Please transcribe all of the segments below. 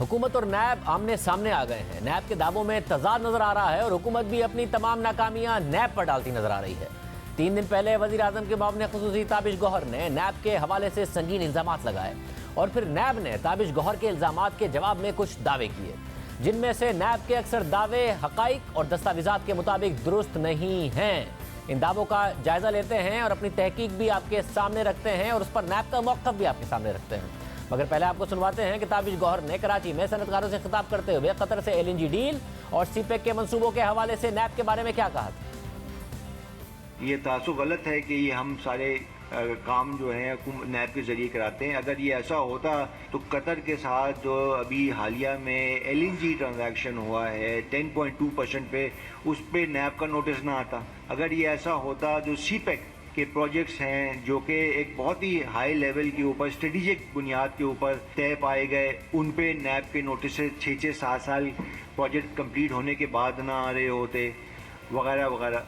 हुकूमत और नैब आमने सामने आ गए हैं। नैब के दावों में तजाद नजर आ रहा है और हुकूमत भी अपनी तमाम नाकामियां नैब पर डालती नजर आ रही है। 3 दिन पहले वजीर आजम के मामले खुसूसी ताबिश गौहर ने नैब के हवाले से संगीन इल्जामात लगाए और फिर नैब ने ताबिश गौहर के इल्जामात के जवाब में कुछ दावे किए, जिनमें से नैब के अक्सर दावे हकाइक और दस्तावेजात के मुताबिक दुरुस्त नहीं हैं। इन दावों का जायजा लेते हैं और अपनी तहकीक भी आपके सामने रखते हैं और उस पर नैब का मौक़िफ़ भी आपके सामने रखते हैं। मगर पहले आपको सुनवाते हैं कि ताबिश गौहर ने कराची में सनतकारों से खिताब करते हुए कतर से LNG डील और सीपेक के मंसूबों के हवाले से नैब के बारे में क्या कहा था। ये तासुब गलत है कि ये हम सारे काम जो है नैब के जरिए कराते हैं। अगर ये ऐसा होता तो कतर के साथ जो अभी हालिया में LNG ट्रांजैक्शन हुआ है 10.2% पे, उस पे नैब का नोटिस ना आता। अगर ये ऐसा होता जो सीपेक के प्रोजेक्ट्स हैं जो कि एक बहुत ही हाई लेवल के ऊपर स्ट्रेटेजिक बुनियाद के ऊपर तय पाए गए, उन पे नैब के नोटिस 6-7 साल प्रोजेक्ट कंप्लीट होने के बाद ना आ रहे होते, वगैरह वगैरह।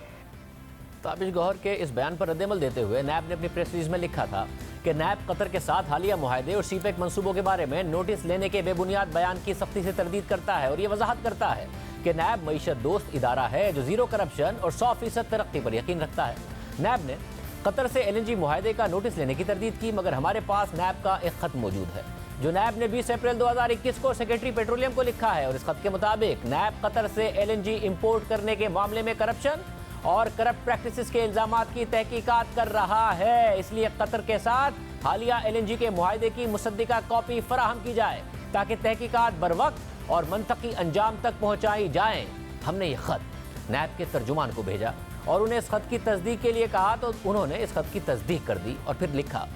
ताबिश गौहर के इस बयान पर रद्दअमल देते हुए नैब ने अपनी प्रेस रिलीज में लिखा था कि नैब कतर के साथ हालिया मुआहदे और सीपेक मंसूबों के बारे में नोटिस लेने के बेबुनियाद बयान की सख्ती से तरदीद करता है और ये वजाहत करता है कि नैब मईशत दोस्त इदारा है जो जीरो करप्शन और 100% तरक्की पर यकीन रखता है। नैब ने कतर से LNG मुआहदे का नोटिस लेने की तरदीद की, मगर हमारे पास नैब का एक खत मौजूद है जो नैब ने 20 अप्रैल 2021 को सेक्रेटरी पेट्रोलियम को लिखा है और इस खत के मुताबिक नैब कतर से LNG इंपोर्ट करने के मामले में करप्शन और करप्ट प्रैक्टिसेस के इल्जामात की तहकीकात कर रहा है। इसलिए कतर के साथ हालिया LNG के मुआहदे की मुसद्दिका कॉपी फराहम की जाए ताकि तहकीकात बरवक्त और मंतकी अंजाम तक पहुंचाई जाएं। हमने ये खत नैब के तर्जुमान को भेजा और उन्हें इस खत की तस्दीक के लिए कहा तो उन्होंने इस खत की तस्दीक कर दी और फिर लिखा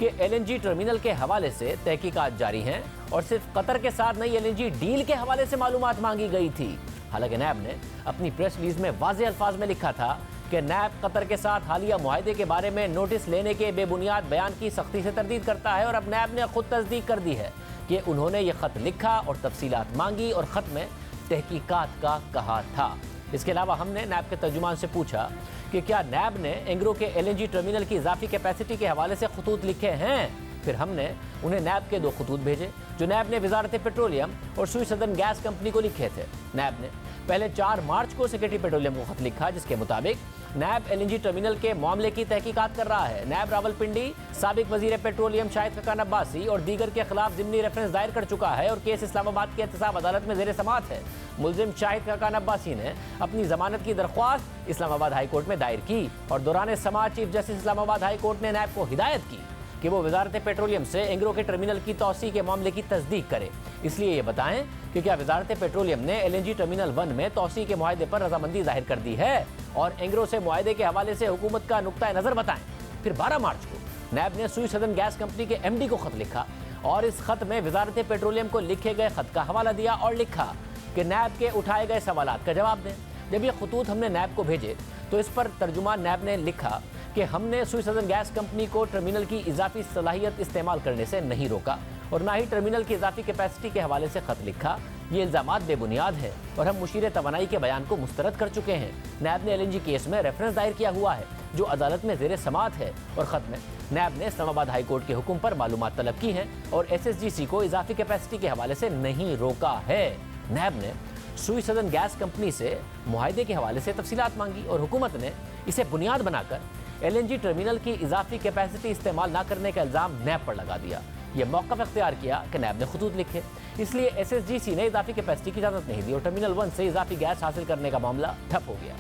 कि LNG टर्मिनल के हवाले से तहकीकात जारी हैं और सिर्फ कतर के साथ नई LNG डील के हवाले से मालूमात मांगी गई थी। हालांकि नैब ने अपनी प्रेस रिलीज में वाज़े अल्फाज में लिखा था कि नैब कतर के साथ हालिया मुआहदे के बारे में नोटिस लेने के बेबुनियाद बयान की सख्ती से तरदीद करता है और अब नैब ने खुद तस्दीक कर दी है कि उन्होंने ये खत लिखा और तफसीलात मांगी और खत में तहकीकात का कहा था। इसके अलावा हमने नैब के तर्जुमान से पूछा कि क्या नैब ने एंग्रो के LNG टर्मिनल की इजाफी कैपेसिटी के हवाले से खतूत लिखे हैं। फिर हमने उन्हें नैब के 2 खतूत भेजे जो नैब ने वजारत पेट्रोलियम और सुई सदर्न गैस कंपनी को लिखे थे। नैब ने पहले 4 मार्च को सेक्रेटरी पेट्रोलियम को खत लिखा जिसके मुताबिक नैब LNG टर्मिनल के मामले की तहकीकात कर रहा है। नैब रावलपिंडी साबिक वजीर पेट्रोलियम शाहिद खकान अब्बासी और दीगर के खिलाफ ज़िमनी रेफरेंस दायर कर चुका है और केस इस्लामाबाद की एहतसाब अदालत में ज़ेर समाअत है। मुलजिम शाहिद खकान अब्बासी ने अपनी जमानत की दरख्वास्त इस्लामाबाद हाई कोर्ट में दायर की और दौरान समाअत chief justice Islamabad high court ने नैब को हिदायत की कि वो वजारत पेट्रोलियम से एंग्रो के टर्मिनल की तौसी के मामले की तस्दीक करे। इसलिए ये बताएं कि क्या वजारत पेट्रोलियम ने LNG टर्मिनल 1 में तौसी के मुआहदे पर रजामंदी जाहिर कर दी है और एंग्रो से मुआहदे के हवाले से हुकूमत का नुक्ता नज़र बताएं। फिर 12 मार्च को नैब ने सुई सदर्न गैस कंपनी के MD को खत लिखा और इस खत में वजारत पेट्रोलियम को लिखे गए खत का हवाला दिया और लिखा कि नैब के उठाए गए सवालात का जवाब दें। जब ये खतूत हमने नैब को भेजे तो इस पर तर्जुमान नैब ने लिखा कि हमने सुई सदर्न गैस कंपनी को टर्मिनल की इजाफी सलाहियत इस्तेमाल करने से नहीं रोका और ना ही टर्मिनल की इजाफी कैपेसिटी के हवाले से खत लिखा। ये इल्जामात बेबुनियाद है और हम मुशीर तवानाई के बयान को मुस्तरद कर चुके हैं। नैब ने LNG केस में रेफरेंस दायर किया हुआ है जो अदालत में ज़ेर समाअत है और ख़त में नैब ने इस्लामाबाद हाई कोर्ट के हुक्म पर मालूमात तलब की हैं और SSGC को इजाफी कैपेसिटी के हवाले से नहीं रोका है। नैब ने सुई सदर्न गैस कंपनी से मुआहदे के हवाले से तफसीलात मांगी और हुकूमत ने इसे बुनियाद बनाकर LNG टर्मिनल की इजाफी कैपेसिटी इस्तेमाल न करने का इल्ज़ाम नैब पर लगा दिया। यह मौक़िफ़ इख्तियार किया कि नैब ने खतूत लिखे, इसलिए SSGC ने इजाफी कैपेसिटी की इजाज़त नहीं दी और टर्मिनल 1 से इजाफी गैस हासिल करने का मामला ठप हो गया।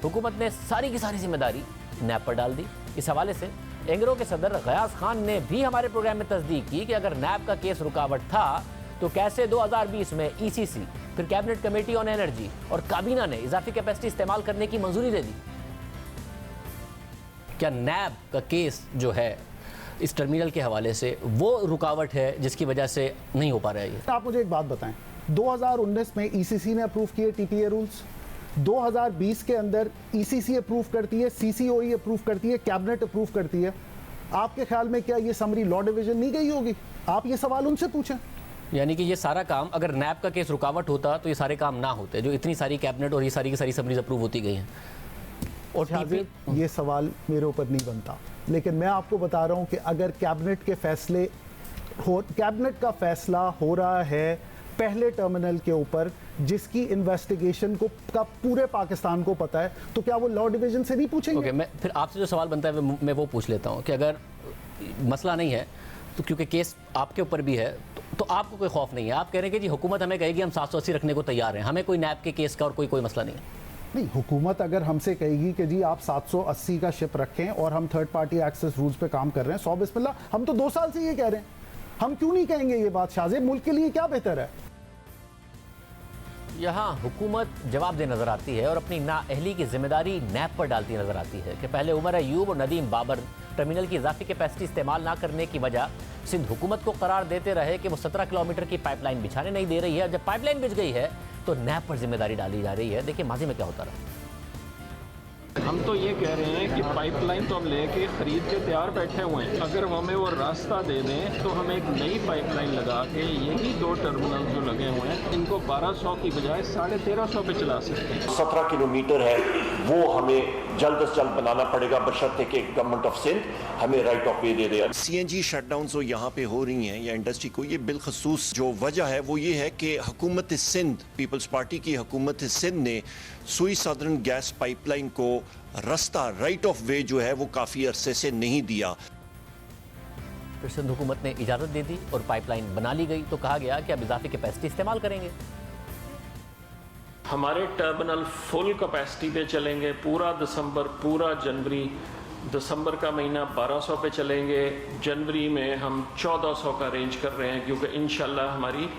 हुकूमत ने सारी की सारी जिम्मेदारी नैब पर डाल दी। इस हवाले से एंग्रो के सदर गयास खान ने भी हमारे प्रोग्राम में तस्दीक की कि अगर नैब का केस रुकावट था तो कैसे 2020 में ECC फिर कैबिनेट कमेटी ऑन एनर्जी और काबीना ने इजाफी कैपेसिटी इस्तेमाल करने की मंजूरी दे दी। क्या नैब का केस जो है इस टर्मिनल के हवाले से वो रुकावट है जिसकी वजह से नहीं हो पा रहा है ये? आप मुझे एक बात बताएं, 2019 में ECC ने अप्रूव किए TPA रूल्स, 2020 के अंदर ECC अप्रूव करती है, CCOE अप्रूव करती है, कैबिनेट अप्रूव करती है। आपके ख्याल में क्या ये समरी लॉ डिवीजन नहीं गई होगी? आप ये सवाल उनसे पूछें। यानी कि ये सारा काम अगर नैब का केस रुकावट होता तो ये सारे काम ना होते जो इतनी सारी कैबिनेट और ये सारी की सारी समरीज अप्रूव होती गई हैं। और ये सवाल मेरे ऊपर नहीं बनता, लेकिन मैं आपको बता रहा हूं कि अगर कैबिनेट के फैसले हो, कैबिनेट का फैसला हो रहा है पहले टर्मिनल के ऊपर जिसकी इन्वेस्टिगेशन को का पूरे पाकिस्तान को पता है, तो क्या वो लॉ डिवीजन से नहीं पूछेंगे? ओके, मैं फिर आपसे जो सवाल बनता है मैं वो पूछ लेता हूँ कि अगर मसला नहीं है तो क्योंकि केस आपके ऊपर भी है तो आपको कोई खौफ नहीं है। आप कह रहे हैं कि जी हुकूमत हमें कहेगी हम 780 रखने को तैयार हैं, हमें कोई नैब के केस का और कोई मसला नहीं है। नहीं, हुकूमत अगर हमसे कहेगी कि जी आप 780 का शिप रखें और हम थर्ड पार्टी एक्सेस रूल्स पे काम कर रहे हैं, 100 बिस्मिल्लाह, हम तो 2 साल से ये कह रहे हैं, हम क्यों नहीं कहेंगे ये बात? शाहजेब, मुल्क के लिए क्या बेहतर है? यहाँ हुकूमत जवाब दे नजर आती है और अपनी नाअहली की जिम्मेदारी नैब पर डालती नजर आती है कि पहले उमर अयूब और नदीम बाबर टर्मिनल की इजाफी कैपेसिटी इस्तेमाल ना करने की वजह सिंध हुकूमत को करार देते रहे कि वो 17 किलोमीटर की पाइपलाइन बिछाने नहीं दे रही है। जब पाइपलाइन बिछ गई है तो नैब पर जिम्मेदारी डाली जा रही है। देखिए माजी में क्या होता रहा। हम तो ये कह रहे हैं कि पाइपलाइन तो हम लेके खरीद के तैयार बैठे हुए हैं, अगर वो हमें वो रास्ता दे दें तो हम एक नई पाइपलाइन लगा के यही 2 टर्मिनल जो लगे हुए हैं इनको 1200 की बजाय 1350 पे चला सकते हैं। 17 किलोमीटर है वो हमें जल्द से जल्द बनाना पड़ेगा, बशर्ते कि गवर्नमेंट ऑफ सिंध हमें right of way they they. CNG shutdown जो यहाँ पे हो रही हैं या इंडस्ट्री को, ये बिलखसूस जो वजह है वो ये है कि हुकूमत सिंध, पीपल्स पार्टी की हुकूमत सिंध ने सुई सदर्न गैस पाइपलाइन को रास्ता राइट ऑफ वे जो है वो काफ़ी अरसे से नहीं दिया। फिर सिंध हुकूमत ने इजाज़त दे दी और पाइपलाइन बना ली गई तो कहा गया कि अब इजाफी कैपेसिटी इस्तेमाल करेंगे। हमारे टर्मिनल फुल कैपेसिटी पे चलेंगे, पूरा दिसंबर, पूरा जनवरी, दिसंबर का महीना 1200 पे चलेंगे, जनवरी में हम 1400 का रेंज कर रहे हैं क्योंकि इंशाल्लाह हमारी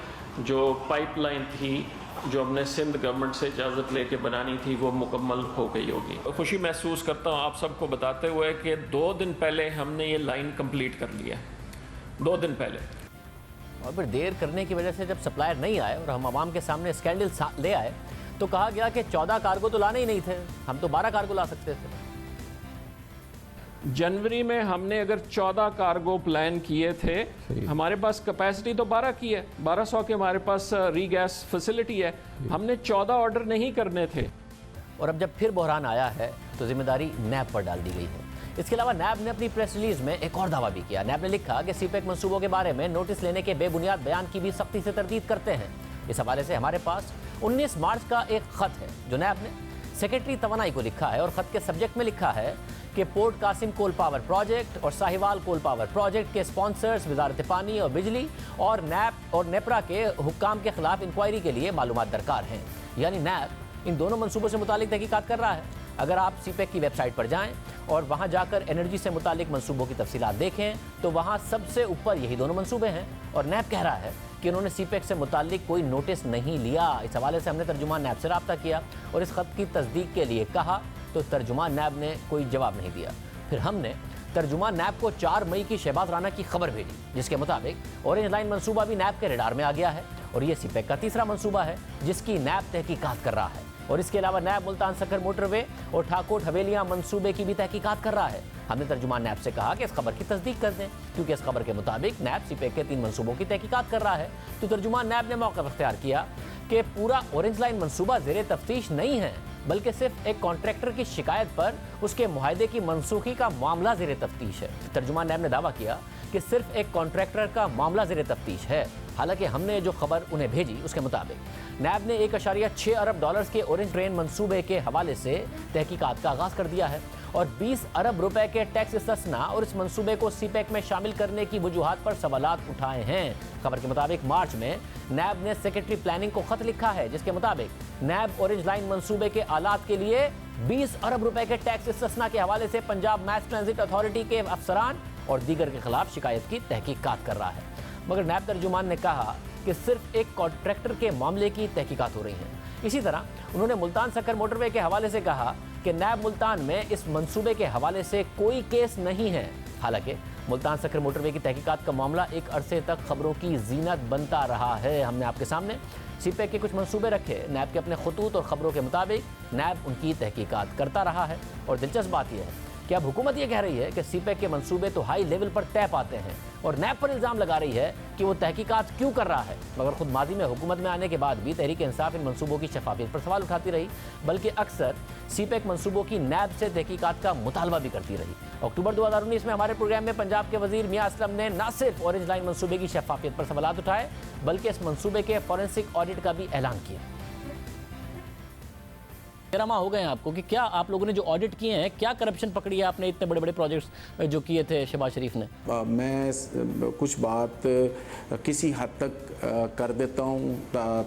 जो पाइपलाइन थी जो हमने सिंध गवर्नमेंट से इजाज़त लेके बनानी थी वो मुकम्मल हो गई होगी। खुशी महसूस करता हूँ आप सबको बताते हुए कि 2 दिन पहले हमने ये लाइन कंप्लीट कर लिया, 2 दिन पहले। और फिर देर करने की वजह से जब सप्लायर नहीं आए और हम आवाम के सामने स्कैंडल ले आए तो कहा गया कि 14 कार्गो तो लाने ही नहीं थे, हम तो 12 कार्गो ला सकते थे। जनवरी में हमने अगर 14 कार्गो प्लान किए थे, हमारे पास कैपेसिटी तो 12 की है, 1200 के हमारे पास रीगैस फैसिलिटी है, हमने 14 ऑर्डर नहीं करने थे। और अब जब फिर बहरान आया है तो जिम्मेदारी नैब पर डाल दी गई है। इसके अलावा नैब ने अपनी प्रेस रिलीज में एक और दावा भी किया। नैब ने लिखा कि सीपेक मंसूबों के बारे में नोटिस लेने के बेबुनियाद बयान की भी सख्ती से तरदीद करते हैं। इस हवाले से हमारे पास 19 मार्च का एक खत है जो नैब ने सेक्रेटरी तवानाई को लिखा है और खत के सब्जेक्ट में लिखा है कि port Qasim coal power project और साहिवाल कोल पावर प्रोजेक्ट के स्पॉन्सर्स वजारत पानी और बिजली और नैब और नेपरा के हुक्काम के खिलाफ इंक्वायरी के लिए मालूमात दरकार हैं। यानी नैब इन दोनों मंसूबों से मुतालिक तहकीकात कर रहा है। अगर आप सीपेक की वेबसाइट पर जाएं और वहां जाकर एनर्जी से मुतालिक मंसूबों की तफसीलात देखें तो वहां सबसे ऊपर यही दोनों मंसूबे हैं। और नैब कह रहा है कि उन्होंने सीपेक से मुतालिक कोई नोटिस नहीं लिया। इस हवाले से हमने तर्जुमान नैब से रब्ता किया और इस खत की तस्दीक के लिए कहा तो तर्जुमान नैब ने कोई जवाब नहीं दिया। फिर हमने तर्जुमान नैब को 4 मई की शहबाज राना की खबर भेजी जिसके मुताबिक ऑरेंज लाइन मंसूबा भी नैब के रडार में आ गया है और ये सीपेक का तीसरा मंसूबा है जिसकी नैब तहकीकात कर रहा है। और इसके अलावा नैब मुल्तान सखर मोटरवे और ठाकोट हवेलियां मंसूबे की भी तहकीकात कर रहा है। हमने तर्जुमान नैब से कहा कि इस खबर की तस्दीक कर दें क्योंकि इस खबर के मुताबिक नैब सीपेक के 3 मंसूबों की तहकीकात कर रहा है। तो तर्जुमान नैब ने मौका इख्तियार किया कि पूरा ऑरेंज लाइन मंसूबा ज़ेरे तफ्तीश नहीं है बल्कि सिर्फ एक कॉन्ट्रैक्टर की शिकायत पर उसके मुआहदे की मनसूखी का मामला ज़ेरे तफ्तीश है। तर्जुमान नैब ने दावा किया कि सिर्फ एक कॉन्ट्रैक्टर का मामला ज़ेरे तफ्तीश है। हालांकि हमने जो खबर उन्हें भेजी उसके मुताबिक नैब ने 1.6 अरब डॉलर्स के ऑरेंज ट्रेन मंसूबे के हवाले से तहकीकात का आगाज़ कर दिया है और 20 अरब रुपए के टैक्स इस्तना और इस मंसूबे को सीपेक में शामिल करने की वजूहात पर सवालात उठाए हैं। खबर के मुताबिक मार्च में नैब ने सेक्रेटरी प्लानिंग को खत लिखा है जिसके मुताबिक नैब ऑरेंज लाइन मंसूबे के आलात के लिए 20 अरब रुपए के टैक्स इस्तना के हवाले से पंजाब मैस ट्रांजिट अथॉरिटी के अफसरान और दीगर के खिलाफ शिकायत की तहकीकात कर रहा है। मगर नैब तर्जुमान ने कहा कि सिर्फ एक कॉन्ट्रैक्टर के मामले की तहकीकात हो रही है। इसी तरह उन्होंने मुल्तान सकर मोटरवे के हवाले से कहा कि नैब मुल्तान में इस मंसूबे के हवाले से कोई केस नहीं है। हालांकि मुल्तान सकर मोटरवे की तहकीकात का मामला एक अरसे तक खबरों की जीनत बनता रहा है। हमने आपके सामने सीपेक के कुछ मंसूबे रखे। नैब के अपने खतूत और खबरों के मुताबिक नैब उनकी तहकीकात करता रहा है और दिलचस्प बात यह है कि अब हुकूमत ये कह रही है कि सीपैक के मंसूबे तो हाई लेवल पर तय पाते हैं और नैब पर इल्ज़ाम लगा रही है कि वो तहकीकात क्यों कर रहा है, मगर खुद माजी में हुकूमत में आने के बाद भी तहरीक इंसाफ इन मंसूबों की शफाफियत पर सवाल उठाती रही, बल्कि अक्सर सीपैक मंसूबों की नैब से तहकीकात का मुतालबा भी करती रही। अक्टूबर 2019 में हमारे प्रोग्राम में पंजाब के वजीर मियां असलम ने न सिर्फ ऑरेंज लाइन मंसूबे की शफाफियत पर सवाल उठाए, बल्कि इस मंसूबे के फॉरेंसिक ऑडिट का भी ऐलान किया। 13 माह हो गए हैं आपको कि क्या आप लोगों ने जो ऑडिट किए हैं, क्या करप्शन पकड़ी है आपने इतने बड़े बड़े प्रोजेक्ट्स जो किए थे शहबाज शरीफ ने? मैं कुछ बात किसी हद तक कर देता हूँ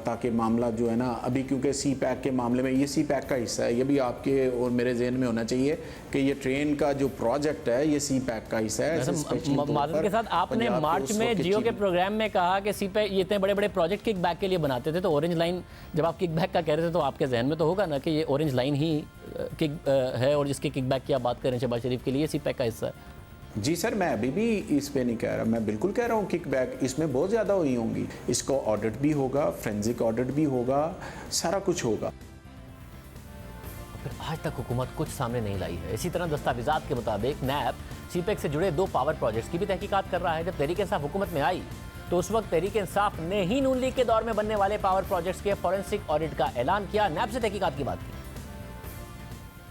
ताकि मामला जो है ना, अभी क्योंकि सी पैक के मामले में ये सी पैक का हिस्सा है, ये भी आपके और मेरे जहन में होना चाहिए कि ये ट्रेन का जो प्रोजेक्ट है ये सी पैक का हिस्सा है। माजरत के साथ आपने मार्च में जियो के प्रोग्राम में कहा कि सी पैक ये इतने बड़े बड़े प्रोजेक्ट किक बैक के लिए बनाते थे, तो ऑरेंज लाइन जब आप किक बैक का कह रहे थे तो आपके जहन में तो होगा ना कि ये ऑरेंज लाइन ही किक है और जिसके किक बैक की आप बात करें शहबाज शरीफ के लिए सी पैक का हिस्सा है। जी सर, मैं अभी भी इस पे नहीं कह रहा, मैं बिल्कुल कह रहा हूँ किकबैक इसमें बहुत ज़्यादा हुई होंगी। इसको ऑडिट भी होगा, फोरेंसिक ऑडिट भी होगा, सारा कुछ होगा। फिर आज तक हुकूमत कुछ सामने नहीं लाई है। इसी तरह दस्तावेजात के मुताबिक नैब सीपैक से जुड़े 2 पावर प्रोजेक्ट्स की भी तहकीकात कर रहा है। जब तहरीक इंसाफ हुकूमत में आई तो उस वक्त तहरीक इंसाफ ने ही नून लीग के दौर में बनने वाले पावर प्रोजेक्ट्स के फॉरेंसिक ऑडिट का ऐलान किया, नैब से तहकीकात की बात की।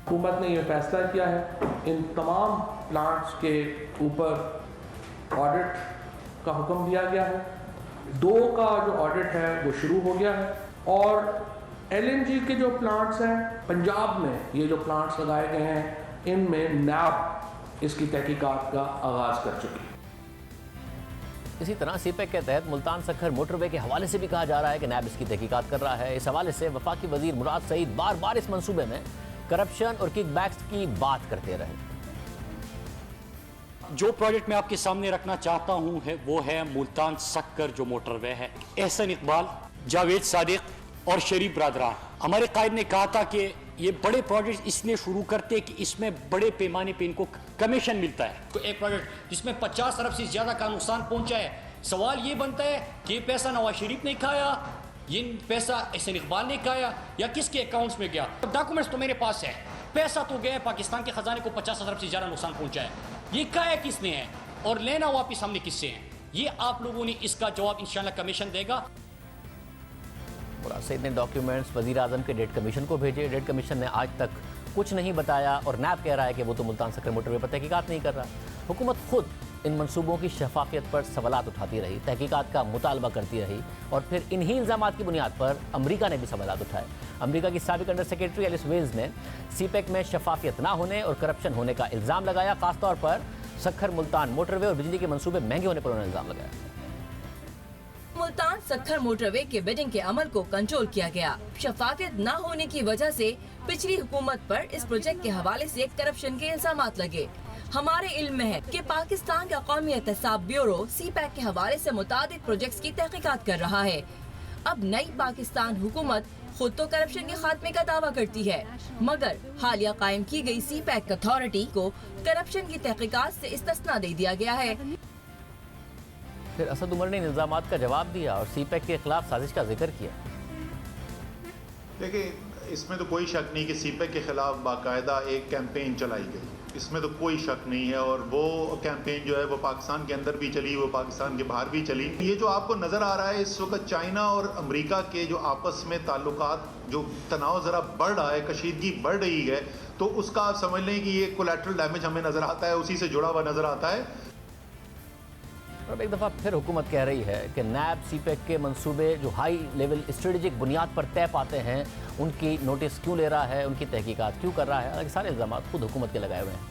हुकूमत ने यह फैसला किया है इन तमाम प्लांट्स के ऊपर ऑडिट का हुक्म दिया गया है। 2 का जो ऑडिट है वो शुरू हो गया है और LNG के जो प्लांट्स हैं पंजाब में, ये जो प्लांट्स लगाए गए हैं इनमें नैब इसकी तहकीकात का आगाज़ कर चुकी है। इसी तरह सीपैक के तहत मुल्तान सक्खर मोटरवे के हवाले से भी कहा जा रहा है कि नैब इसकी तहकीकात कर रहा है। इस हवाले से वफाकी वजीर मुराद सईद बार बार इस मंसूबे में करप्शन और किकबैक्स की बात करते रहे। जो प्रोजेक्ट मैं आपके सामने रखना चाहता हूं है वो है मुल्तान सक्कर जो मोटरवे है। एहसन इकबाल, जावेद सादिक और शरीफ ब्रादरान, हमारे कायद ने कहा था कि ये बड़े प्रोजेक्ट इसलिए शुरू करते कि इसमें बड़े पैमाने पे इनको कमीशन मिलता है। तो एक प्रोजेक्ट जिसमें 50 अरब से ज्यादा का नुकसान पहुंचा है, सवाल ये बनता है कि ये पैसा नवाज शरीफ ने खाया, ये पैसा एहसन इकबाल ने खाया या किसके अकाउंट्स में गया? डॉक्यूमेंट्स तो मेरे पास है, पैसा तो गया पाकिस्तान के खजाने को 50 अरब से ज्यादा नुकसान पहुंचा है, ये खाया किसने है और लेना वापिस हमने किससे है? ये आप लोगों ने इसका जवाब इंशाल्लाह कमीशन देगा। मुराद सईद ने डॉक्यूमेंट्स वजीर आजम के डेट कमीशन को भेजे। डेट कमीशन ने आज तक कुछ नहीं बताया और नैब कह रहा है कि वो तो मुल्तान सक्कर मोटरवे पर तहकीकात नहीं कर रहा। हुकूमत खुद इन मंसूबों की शफाफियत पर सवालात उठाती रही, तहकीकात का मुतालबा करती रही और फिर इन्हीं इल्ज़ामात की बुनियाद पर अमरीका ने भी सवालात उठाए। अमरीका की साबिक अंडर सेक्रेटरी एलिस वेल्स ने सीपैक में शफाफियत ना होने और करप्शन होने का इल्ज़ाम लगाया। खासतौर पर सक्खर मुल्तान मोटरवे और बिजली के मंसूबे महंगे होने पर उन्होंने इल्ज़ाम लगाया। मुल्तान सक्खर मोटरवे के बिडिंग के अमल को कंट्रोल किया गया। शफाफियत न होने की वजह से पिछली हुकूमत पर इस प्रोजेक्ट के हवाले से करप्शन के इल्जामात लगे। हमारे इल्म में है कि पाकिस्तान का कौमी एहतसाब ब्यूरो सीपैक के हवाले से मुताबिक प्रोजेक्ट्स की तहकीकात कर रहा है। अब नई पाकिस्तान हुकूमत खुद तो करप्शन के खात्मे का दावा करती है, मगर हालिया कायम की गई सीपैक अथॉरिटी को करप्शन की तहकीकात से इस्तिस्ना दे दिया गया है। फिर असद उमर ने इन इल्जामात का जवाब दिया और सीपैक के खिलाफ साजिश का जिक्र किया। देखिए, इसमें तो कोई शक नहीं कि सीपैक के खिलाफ बाकायदा एक कैंपेन चलाई गई, इसमें तो कोई शक नहीं है। और वो कैंपेन जो है वो पाकिस्तान के अंदर भी चली, वो पाकिस्तान के बाहर भी चली। ये जो आपको नज़र आ रहा है इस वक्त चाइना और अमेरिका के जो आपस में ताल्लुकात, जो तनाव ज़रा बढ़ रहा है, कशीदगी बढ़ रही है, तो उसका आप समझ लें कि ये कोलैटरल डैमेज हमें नज़र आता है, उसी से जुड़ा हुआ नज़र आता है। अब एक दफ़ा फिर हुकूमत कह रही है कि नैब सीपैक के मंसूबे जो हाई लेवल स्ट्रेटेजिक बुनियाद पर तय पाते हैं उनकी नोटिस क्यों ले रहा है, उनकी तहकीकात क्यों कर रहा है। हालांकि सारे इल्ज़ामात खुद हुकूमत के लगाए हुए हैं।